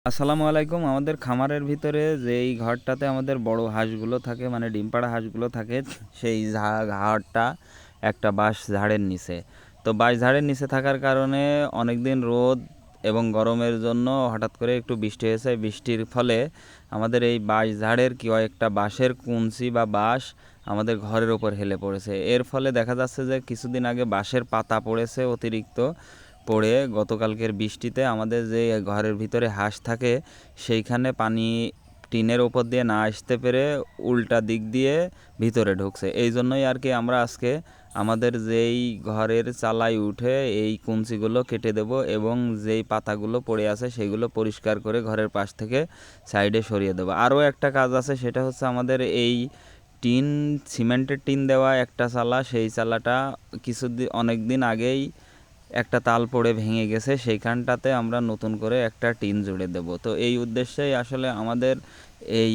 আসসালামু আলাইকুম। আমাদের খামারের ভিতরে যেই ঘরটাতে আমাদের বড় হাঁসগুলো থাকে, মানে ডিম পাড়া হাঁসগুলো থাকে, সেই ঘরটা একটা বাঁশ ঝাড়ের নিচে। তো বাঁশ ঝাড়ের নিচে থাকার কারণে অনেক দিন রোদ এবং গরমের জন্য হঠাৎ করে একটু বৃষ্টি হয়েছে। বৃষ্টির ফলে আমাদের এই বাঁশ ঝাড়ের কয়েকটা বাঁশের কুঞ্চি বা বাঁশ আমাদের ঘরের ওপর হেলে পড়েছে। এর ফলে দেখা যাচ্ছে যে কিছুদিন আগে বাঁশের পাতা পড়েছে অতিরিক্ত, পড়ে গতকালকের বৃষ্টিতে আমাদের যে ঘরের ভিতরে হাঁস থাকে সেইখানে পানি টিনের ওপর দিয়ে না আসতে পেরে উল্টা দিক দিয়ে ভিতরে ঢুকছে। এই জন্যই আর কি আমরা আজকে আমাদের যেই ঘরের চালায় উঠে এই কুঞ্চিগুলো কেটে দেব এবং যেই পাতাগুলো পড়ে আছে সেগুলো পরিষ্কার করে ঘরের পাশ থেকে সাইডে সরিয়ে দেবো। আরও একটা কাজ আছে, সেটা হচ্ছে আমাদের এই টিন, সিমেন্টের টিন দেওয়া একটা চালা, সেই চালাটা অনেক দিন আগেই একটা তাল পড়ে ভেঙে গেছে, সেইখানটাতে আমরা নতুন করে একটা টিন জুড়ে দেব। তো এই উদ্দেশ্যেই আসলে আমাদের এই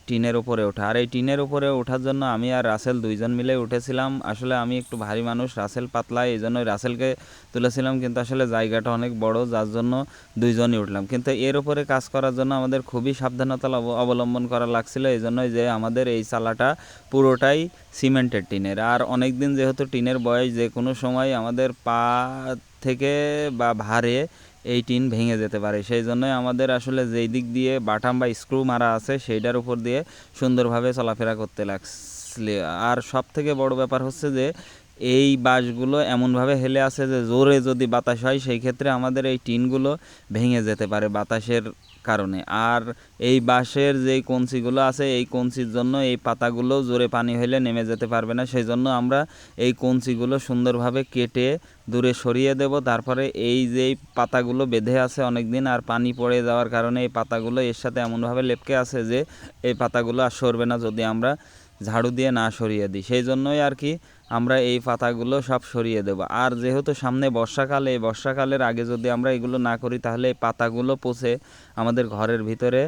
টিনের উপরে ওঠা। আর এই টিনের উপরে ওঠার জন্য আমি আর রাসেল দুইজন মিলে উঠেছিলাম। আসলে আমি একটু ভারী মানুষ, রাসেল পাতলা, এই জন্যই রাসেলকে তুলেছিলাম, কিন্তু আসলে জায়গাটা অনেক বড়, যার জন্য দুইজনই উঠলাম। কিন্তু এর উপরে কাজ করার জন্য আমাদের খুবই সাবধানতা অবলম্বন করা লাগছিল। এই জন্যই যে আমাদের এই চালাটা পুরোটাই সিমেন্টের টিনের। আর অনেক দিন যেহেতু টিনের বয়স, যে কোনো সময় আমাদের পা থেকে বা ভারে এই টিন ভেঙে যেতে পারে। সেই জন্যই আমাদের আসলে যেই দিক দিয়ে বাটাম বা স্ক্রু মারা আছে সেইটার উপর দিয়ে সুন্দরভাবে চলাফেরা করতে লাগছে। আর সব থেকে বড় ব্যাপার হচ্ছে যে এই বাঁশগুলো এমনভাবে হেলে আছে যে জোরে যদি বাতাস হয় সেই ক্ষেত্রে আমাদের এই টিনগুলো ভেঙে যেতে পারে বাতাসের কারণে। আর এই বাঁশের যেই কঞ্চিগুলো আছে, এই কঞ্চির জন্য এই পাতাগুলো জোরে পানি হলে নেমে যেতে পারবে না। সেই জন্য আমরা এই কঞ্চিগুলো সুন্দরভাবে কেটে দূরে সরিয়ে দেব। তারপরে এই যেই পাতাগুলো বেঁধে আছে অনেক দিন, আর পানি পড়ে যাওয়ার কারণে এই পাতাগুলো এর সাথে এমনভাবে লেপকে আছে যে এই পাতাগুলো আর সরবে না যদি আমরা ঝাড়ু দিয়ে না সরিয়ে দিই। সেই জন্যই আর কি আমরা এই পাতাগুলো সব সরিয়ে দেব। আর যেহেতু সামনে বর্ষাকাল, এই বর্ষাকালের আগে যদি আমরা এগুলো না করি তাহলে এই পাতাগুলো পচে আমাদের ঘরের ভিতরে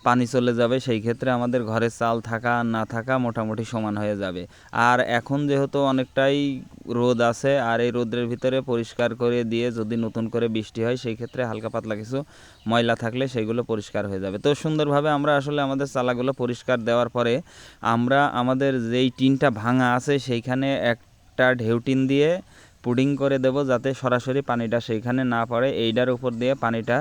পানি চলে যাবে। সেই ক্ষেত্রে আমাদের ঘরের চাল থাকা আর না থাকা মোটামুটি সমান হয়ে যাবে। আর এখন যেহেতু অনেকটাই রোদ আছে, আর এই রোদের ভিতরে পরিষ্কার করে দিয়ে যদি নতুন করে বৃষ্টি হয় সেই ক্ষেত্রে হালকা পাতলা কিছু ময়লা থাকলে সেগুলো পরিষ্কার হয়ে যাবে। তো সুন্দরভাবে আমরা আসলে আমাদের চালাগুলো পরিষ্কার দেওয়ার পরে আমরা আমাদের যেই টিনটা ভাঙা আছে সেইখানে একটা ঢেউ টিন দিয়ে পুডিং করে দেব, যাতে সরাসরি পানিটা সেইখানে না পড়ে, এইটার উপর দিয়ে পানিটা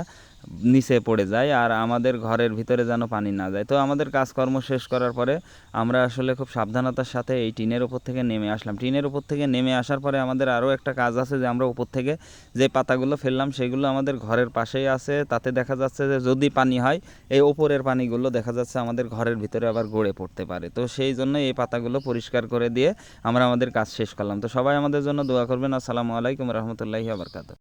নিচে পড়ে যায় আর আমাদের ঘরের ভিতরে যেন পানি না যায়। তো আমাদের কাজকর্ম শেষ করার পরে আমরা আসলে খুব সাবধানতার সাথে এই টিনের উপর থেকে নেমে আসলাম। টিনের উপর থেকে নেমে আসার পরে আমাদের আরও একটা কাজ আছে, যে আমরা উপর থেকে যে পাতাগুলো ফেললাম সেগুলো আমাদের ঘরের পাশেই আছে। তাতে দেখা যাচ্ছে যে যদি পানি হয় এই ওপরের পানিগুলো দেখা যাচ্ছে আমাদের ঘরের ভিতরে আবার গড়ে পড়তে পারে। তো সেই জন্য এই পাতাগুলো পরিষ্কার করে দিয়ে আমরা আমাদের কাজ শেষ করলাম। তো সবাই আমাদের জন্য দোয়া করবেন। আসসালামু আলাইকুম রহমতুল্লাহি ওয়া বারাকাতুহু।